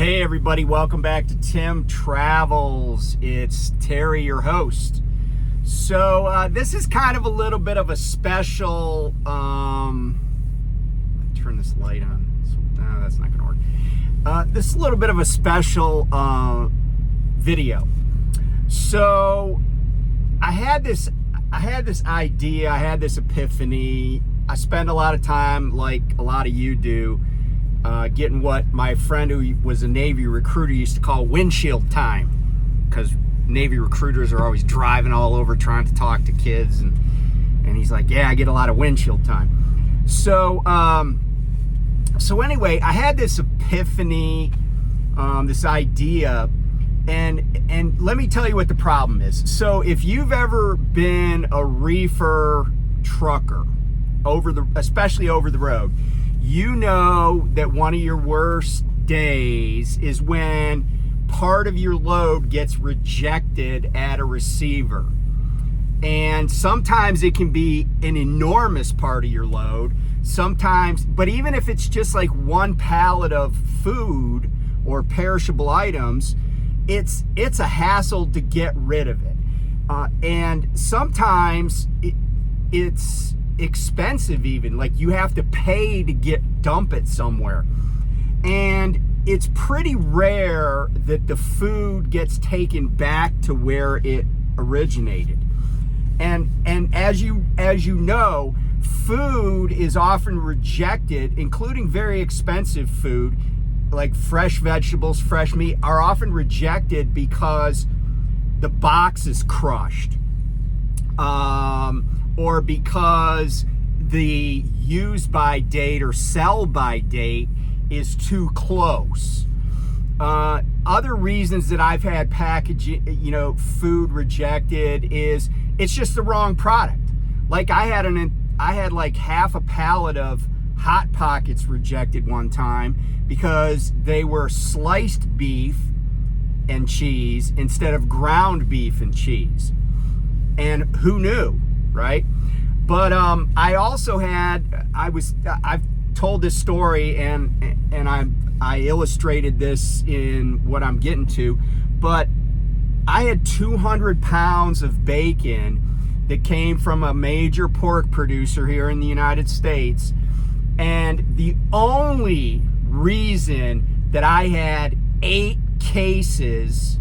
Hey everybody, welcome back to Tim Travels. It's Terry, your host. So this is kind of a little bit of a special, turn this light on. No, that's not gonna work. This is a little bit of a special video. So I had this idea, I had this epiphany. I spend a lot of time, like a lot of you do, getting what my friend who was a Navy recruiter used to call windshield time, because Navy recruiters are always driving all over trying to talk to kids, and he's like, yeah, I get a lot of windshield time. So anyway, I had this epiphany, this idea, and let me tell you what the problem is. So if you've ever been a reefer trucker, especially over the road, you know that one of your worst days is when part of your load gets rejected at a receiver. And sometimes it can be an enormous part of your load. Sometimes, but even if it's just like one pallet of food or perishable items, it's a hassle to get rid of it. And sometimes it's expensive, even like you have to pay to dump it somewhere, and it's pretty rare that the food gets taken back to where it originated. And as you know, food is often rejected, including very expensive food like fresh vegetables, fresh meat, are often rejected because the box is crushed, or because the use by date or sell by date is too close. Other reasons that I've had packaging, food rejected is it's just the wrong product. Like I had like half a pallet of Hot Pockets rejected one time because they were sliced beef and cheese instead of ground beef and cheese. And who knew, right? But I also I've told this story and I illustrated this in what I'm getting to, but I had 200 pounds of bacon that came from a major pork producer here in the United States. And the only reason that I had 8 cases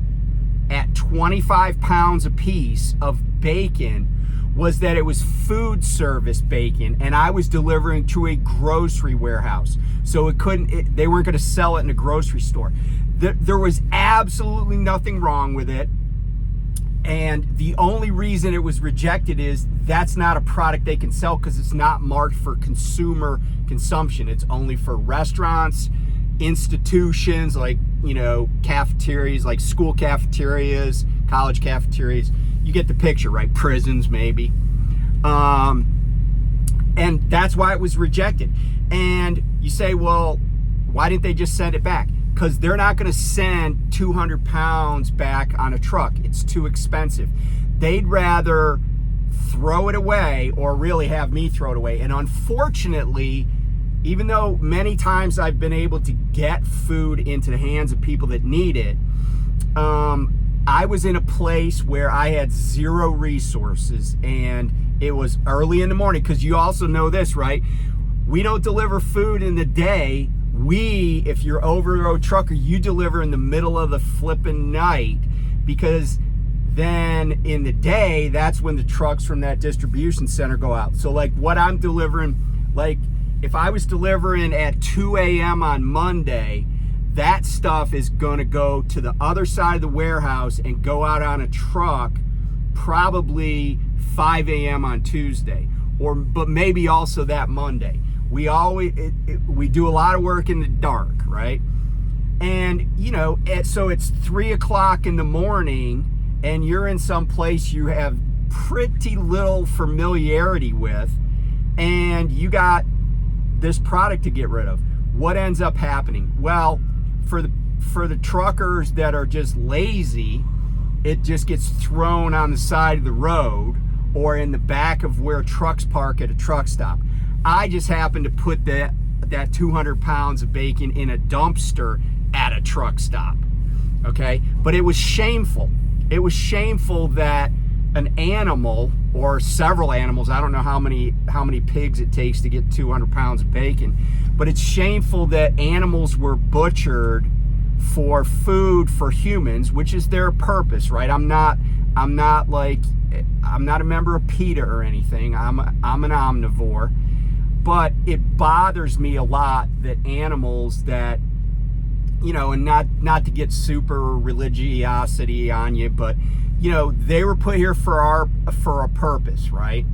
at 25 pounds a piece of bacon was that it was food service bacon, and I was delivering to a grocery warehouse. So they weren't going to sell it in a grocery store. There was absolutely nothing wrong with it. And the only reason it was rejected is that's not a product they can sell because it's not marked for consumer consumption. It's only for restaurants, institutions like, cafeterias, like school cafeterias, college cafeterias. You get the picture, right? Prisons, maybe. And that's why it was rejected. And you say, well, why didn't they just send it back? Because they're not going to send 200 pounds back on a truck. It's too expensive. They'd rather throw it away or really have me throw it away. And unfortunately, even though many times I've been able to get food into the hands of people that need it, I was in a place where I had zero resources, and it was early in the morning, because you also know this, right? We don't deliver food in the day. If you're over the road trucker, you deliver in the middle of the flipping night, because then in the day, that's when the trucks from that distribution center go out. So like what I'm delivering, like if I was delivering at 2 a.m. on Monday, that stuff is going to go to the other side of the warehouse and go out on a truck probably 5 a.m. on Tuesday, but maybe also that Monday. We do a lot of work in the dark, right? And so it's 3 o'clock in the morning, and you're in some place you have pretty little familiarity with, and you got this product to get rid of. What ends up happening? Well, for the truckers that are just lazy, it just gets thrown on the side of the road or in the back of where trucks park at a truck stop. I just happened to put that 200 pounds of bacon in a dumpster at at a truck stop. Okay, but it was shameful. It was shameful that an animal, or several animals, I don't know how many pigs it takes to get 200 pounds of bacon, but it's shameful that animals were butchered for food for humans, which is their purpose, right? I'm not a member of PETA or anything. I'm an omnivore, but it bothers me a lot that animals that, you know, and not to get super religiosity on you, but you know, they were put here for a purpose, right?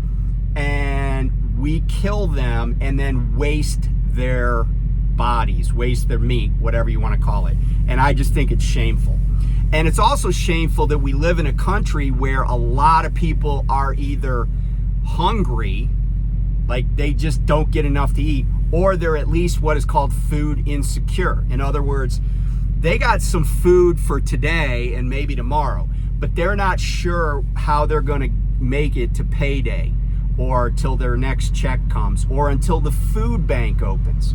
And we kill them and then waste their bodies, waste their meat, whatever you want to call it. And I just think it's shameful. And it's also shameful that we live in a country where a lot of people are either hungry, like they just don't get enough to eat, or they're at least what is called food insecure. In other words, they got some food for today and maybe tomorrow, but they're not sure how they're going to make it to payday, or till their next check comes, or until the food bank opens.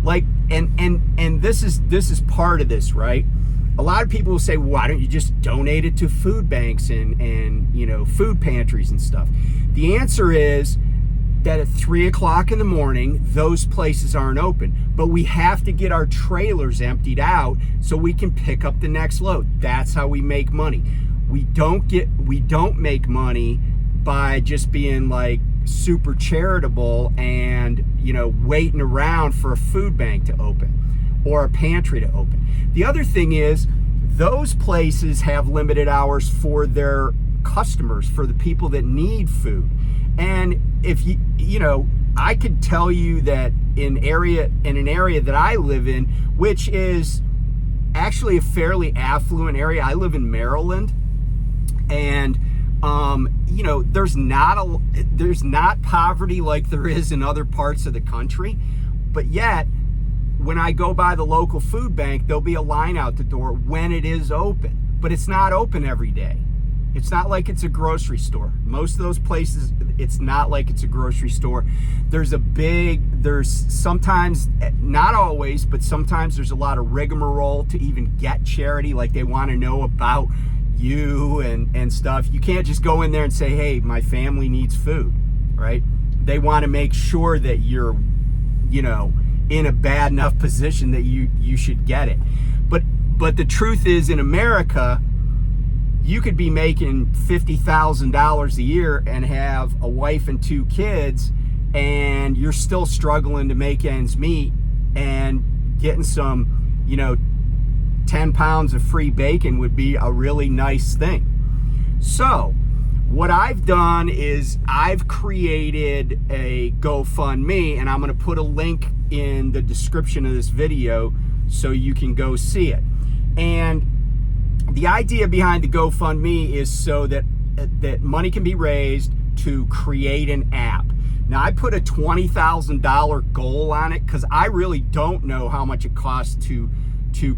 Like, and this is part of this, right? A lot of people will say, well, why don't you just donate it to food banks and you know, food pantries and stuff? The answer is that at 3 o'clock in the morning, those places aren't open. But we have to get our trailers emptied out so we can pick up the next load. That's how we make money. We don't make money by just being like super charitable and, you know, waiting around for a food bank to open or a pantry to open. The other thing is, those places have limited hours for their customers, for the people that need food. And if you know, I could tell you that in an area that I live in, which is actually a fairly affluent area. I live in Maryland, and you know, there's not poverty like there is in other parts of the country, but yet when I go by the local food bank, there'll be a line out the door when it is open, but it's not open every day. It's not like it's a grocery store. Most of those places, it's not like it's a grocery store. There's sometimes, not always, but sometimes there's a lot of rigmarole to even get charity. Like, they want to know about you and stuff. You can't just go in there and say, hey, my family needs food, right? They want to make sure that you're, you know, in a bad enough position that you should get it. But the truth is, in America, you could be making $50,000 a year and have a wife and 2 kids, and you're still struggling to make ends meet, and getting some, you know, 10 pounds of free bacon would be a really nice thing. So what I've done is I've created a GoFundMe, and I'm going to put a link in the description of this video so you can go see it. And the idea behind the GoFundMe is so that money can be raised to create an app. Now, I put a $20,000 goal on it because I really don't know how much it costs to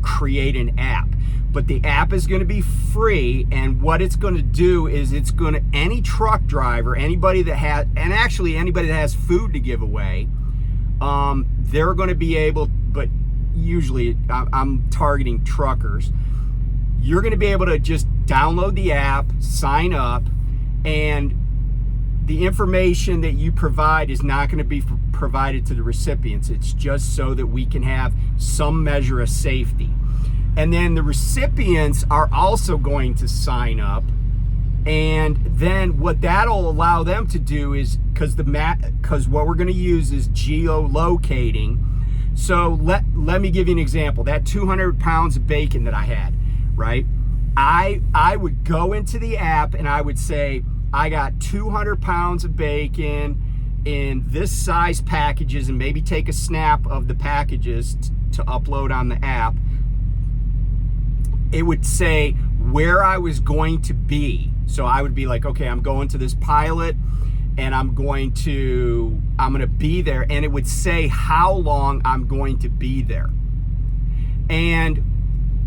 create an app. But the app is going to be free, and what it's going to do is it's going to, any truck driver, anybody that has food to give away, they're going to be able, but usually I'm targeting truckers. You're going to be able to just download the app, sign up, and the information that you provide is not going to be provided to the recipients. It's just so that we can have some measure of safety. And then the recipients are also going to sign up. And then what that'll allow them to do is, because what we're going to use is geolocating. So let me give you an example. That 200 pounds of bacon that I had, right? I would go into the app and I would say, I got 200 pounds of bacon in this size packages, and maybe take a snap of the packages to upload on the app. It would say where I was going to be. So I would be like, okay, I'm going to this pilot, and I'm going to be there, and it would say how long I'm going to be there. And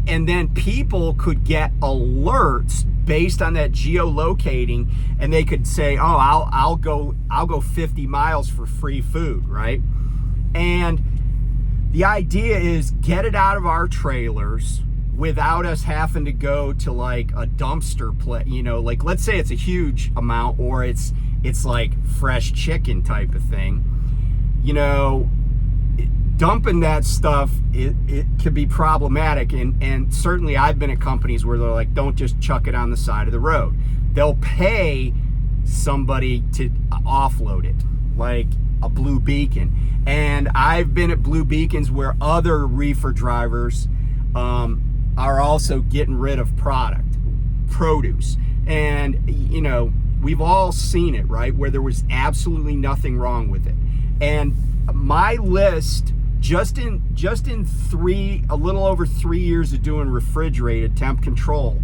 then people could get alerts based on that geolocating, and they could say, oh, I'll go 50 miles for free food, right? And the idea is get it out of our trailers without us having to go to like a dumpster play, like let's say it's a huge amount, or it's like fresh chicken type of thing. Dumping that stuff, it can be problematic, and certainly I've been at companies where they're like, don't just chuck it on the side of the road. They'll pay somebody to offload it, like a Blue Beacon. And I've been at Blue Beacons where other reefer drivers are also getting rid of produce. And, we've all seen it, right? Where there was absolutely nothing wrong with it. And my list, just in a little over 3 years of doing refrigerated temp control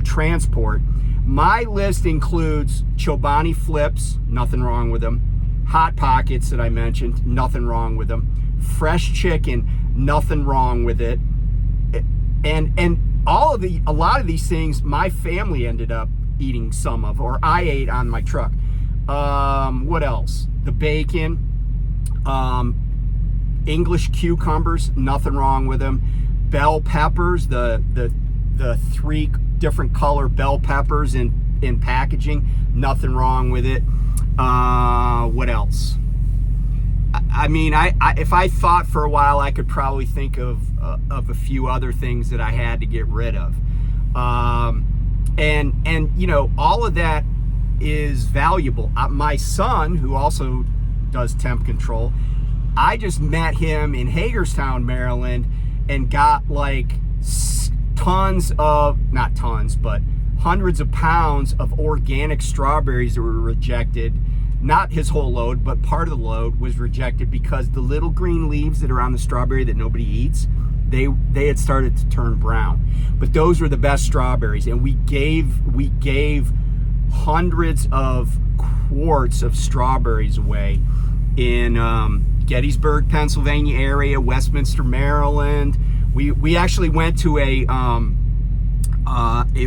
transport, my list includes Chobani flips, nothing wrong with them. Hot Pockets that I mentioned, nothing wrong with them. Fresh chicken, nothing wrong with it. And a lot of these things my family ended up eating some of, or I ate on my truck. What else? The bacon, English cucumbers, nothing wrong with them. Bell peppers, the 3 different color bell peppers in packaging, nothing wrong with it. What else? I mean, if I thought for a while, I could probably think of a few other things that I had to get rid of. And all of that is valuable. My son, who also does temp control, I just met him in Hagerstown, Maryland, and got like hundreds of pounds of organic strawberries that were rejected. Not his whole load, but part of the load was rejected because the little green leaves that are on the strawberry that nobody eats, they had started to turn brown. But those were the best strawberries, and we gave hundreds of quarts of strawberries away in Gettysburg, Pennsylvania area, Westminster, Maryland. We actually went to it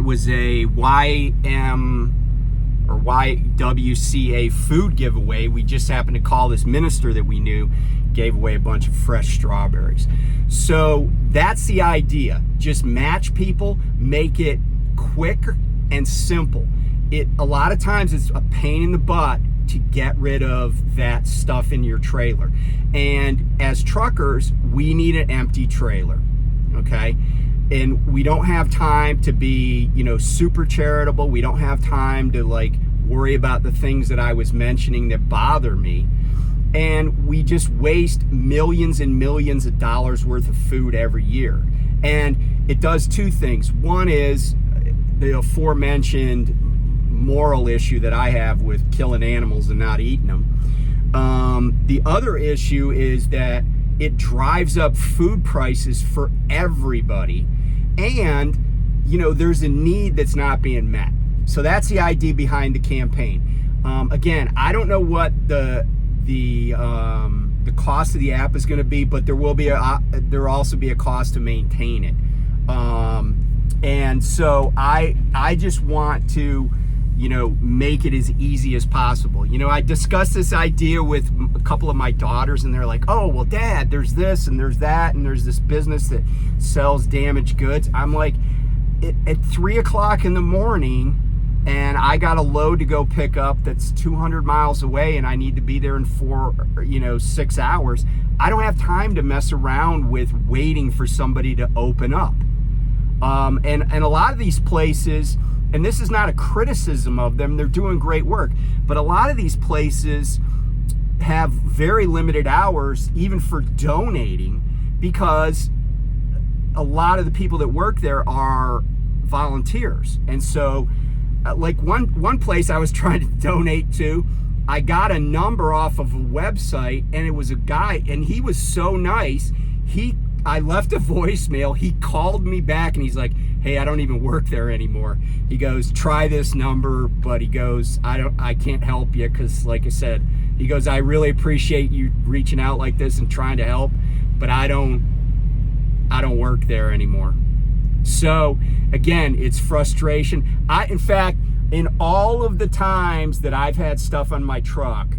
was a YWCA food giveaway. We just happened to call this minister that we knew, gave away a bunch of fresh strawberries. So that's the idea. Just match people, make it quick and simple. A lot of times it's a pain in the butt to get rid of that stuff in your trailer. And as truckers, we need an empty trailer, okay? And we don't have time to be, super charitable. We don't have time to like worry about the things that I was mentioning that bother me. And we just waste millions and millions of dollars worth of food every year. And it does 2 things. One is the aforementioned moral issue that I have with killing animals and not eating them. The other issue is that it drives up food prices for everybody. And, there's a need that's not being met. So that's the idea behind the campaign. Again, I don't know what the cost of the app is going to be, but there will also be a cost to maintain it. And so I just want to, make it as easy as possible. I discussed this idea with a couple of my daughters, and they're like, oh, well, Dad, there's this and there's that, and there's this business that sells damaged goods. I'm like, at 3 o'clock in the morning, and I got a load to go pick up that's 200 miles away, and I need to be there in 6 hours. I don't have time to mess around with waiting for somebody to open up. And a lot of these places, and this is not a criticism of them, they're doing great work, but a lot of these places have very limited hours even for donating, because a lot of the people that work there are volunteers. And so like one place I was trying to donate to, I got a number off of a website, and it was a guy, and he was so nice. I left a voicemail. He called me back, and he's like, hey, I don't even work there anymore. He goes, try this number, but he goes, I can't help you, because like I said, he goes, I really appreciate you reaching out like this and trying to help, but I don't work there anymore. So again, it's frustration. In fact, in all of the times that I've had stuff on my truck,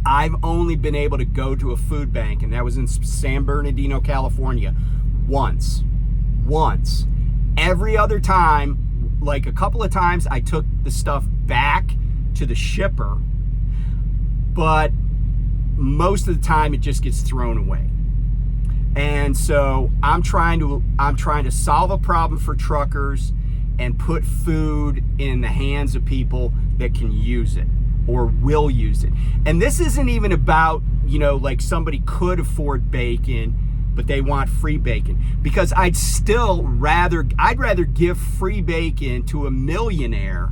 I've only been able to go to a food bank, and that was in San Bernardino, California, once. Every other time, like a couple of times, I took the stuff back to the shipper, but most of the time it just gets thrown away. And so I'm trying to solve a problem for truckers and put food in the hands of people that can use it or will use it. And this isn't even about, like somebody could afford bacon, but they want free bacon. Because I'd rather give free bacon to a millionaire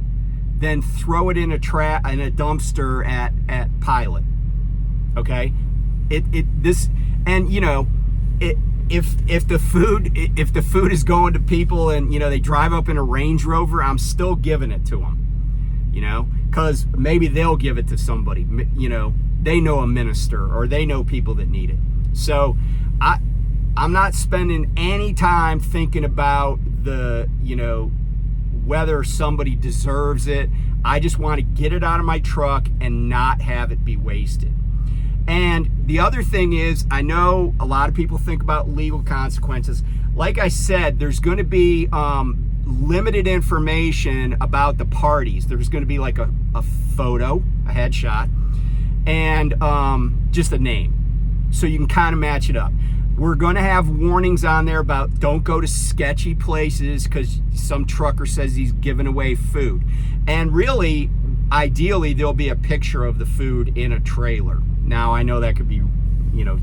than throw it in a dumpster at Pilot. Okay? If the food is going to people and they drive up in a Range Rover, I'm still giving it to them. Because maybe they'll give it to somebody. They know a minister or they know people that need it. So I'm not spending any time thinking about whether somebody deserves it. I just want to get it out of my truck and not have it be wasted. And the other thing is, I know a lot of people think about legal consequences. Like I said, there's going to be limited information about the parties. There's going to be like a photo, a headshot, and just a name. So you can kind of match it up. We're going to have warnings on there about don't go to sketchy places because some trucker says he's giving away food. And really, ideally, there'll be a picture of the food in a trailer. Now, I know that could be,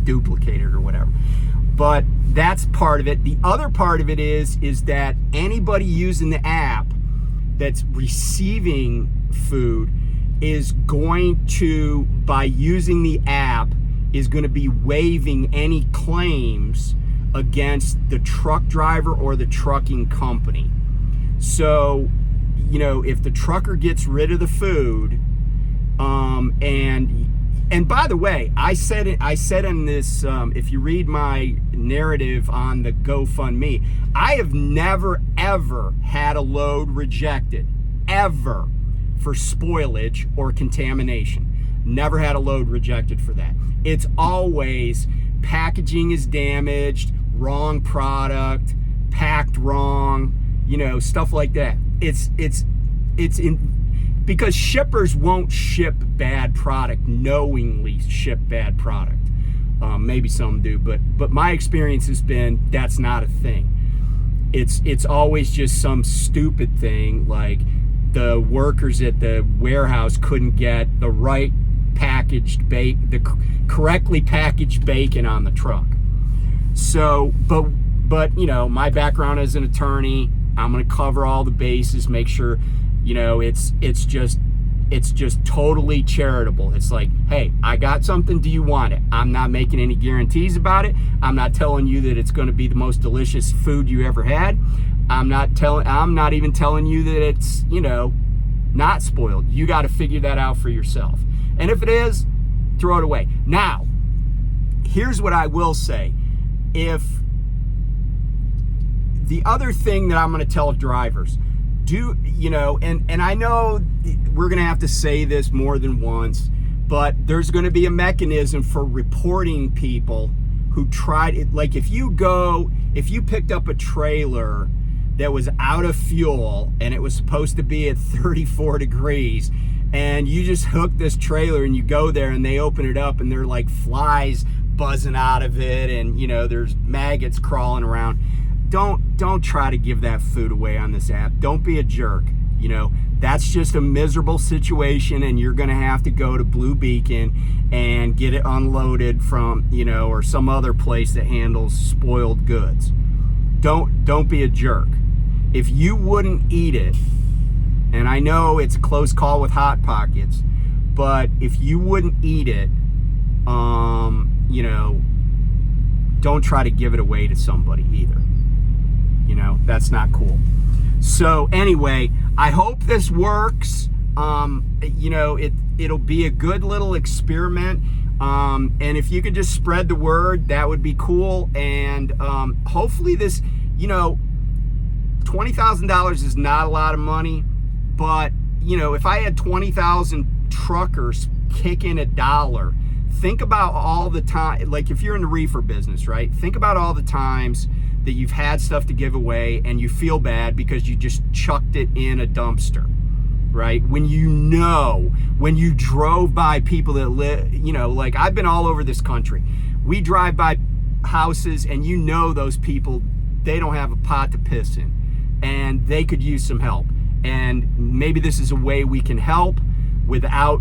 duplicated or whatever. But that's part of it. The other part of it is that anybody using the app that's receiving food is going to, by using the app, is going to be waiving any claims against the truck driver or the trucking company. So, if the trucker gets rid of the food, and by the way, I said in this, if you read my narrative on the GoFundMe, I have never, ever had a load rejected, ever, for spoilage or contamination. Never had a load rejected for that. It's always packaging is damaged, wrong product, packed wrong, stuff like that. Because shippers won't ship bad product, knowingly ship bad product. Maybe some do, but my experience has been that's not a thing. It's always just some stupid thing, like the workers at the warehouse couldn't get the right packaged the correctly packaged bacon on the truck. So, but my background as an attorney, I'm going to cover all the bases, make sure. It's just totally charitable. It's like, hey, I got something. Do you want it? I'm not making any guarantees about it. I'm not telling you that it's going to be the most delicious food you ever had. I'm not even telling you that it's, not spoiled. You got to figure that out for yourself. And if it is, throw it away. Now, here's what I will say. If the other thing that I'm going to tell drivers, and I know we're going to have to say this more than once, but there's going to be a mechanism for reporting people who tried it. Like if you picked up a trailer that was out of fuel and it was supposed to be at 34 degrees and you just hook this trailer and you go there and they open it up and they're like flies buzzing out of it and there's maggots crawling around. Don't try to give that food away on this app. Don't be a jerk. That's just a miserable situation and you're going to have to go to Blue Beacon and get it unloaded from, or some other place that handles spoiled goods. Don't be a jerk. If you wouldn't eat it, and I know it's a close call with Hot Pockets, but if you wouldn't eat it, don't try to give it away to somebody either. That's not cool. So anyway, I hope this works. It'll be a good little experiment. And if you could just spread the word, that would be cool. And hopefully this, $20,000 is not a lot of money, but if I had 20,000 truckers kicking $1, think about all the time, like if you're in the reefer business, right? Think about all the times that you've had stuff to give away and you feel bad because you just chucked it in a dumpster, right? When you drove by people that live, like I've been all over this country. We drive by houses and those people, they don't have a pot to piss in and they could use some help. And maybe this is a way we can help without,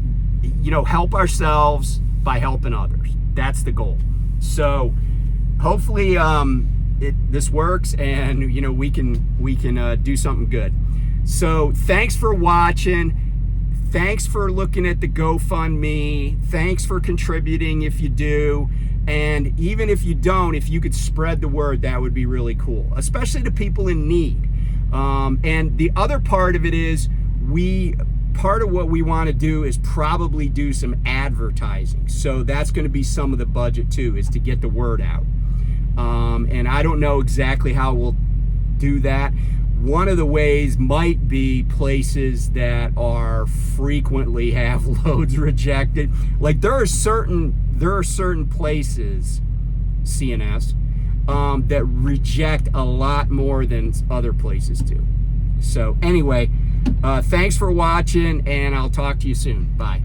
help ourselves by helping others. That's the goal. So hopefully this works and we can do something good. So thanks for watching. Thanks for looking at the GoFundMe. Thanks for contributing if you do. And even if you don't, if you could spread the word, that would be really cool, especially to people in need. And the other part of it is part of what we want to do is probably do some advertising. So that's going to be some of the budget too, is to get the word out. And I don't know exactly how we'll do that. One of the ways might be places that are frequently have loads rejected. Like there are certain places, CNS, that reject a lot more than other places do. So anyway, thanks for watching and I'll talk to you soon. Bye.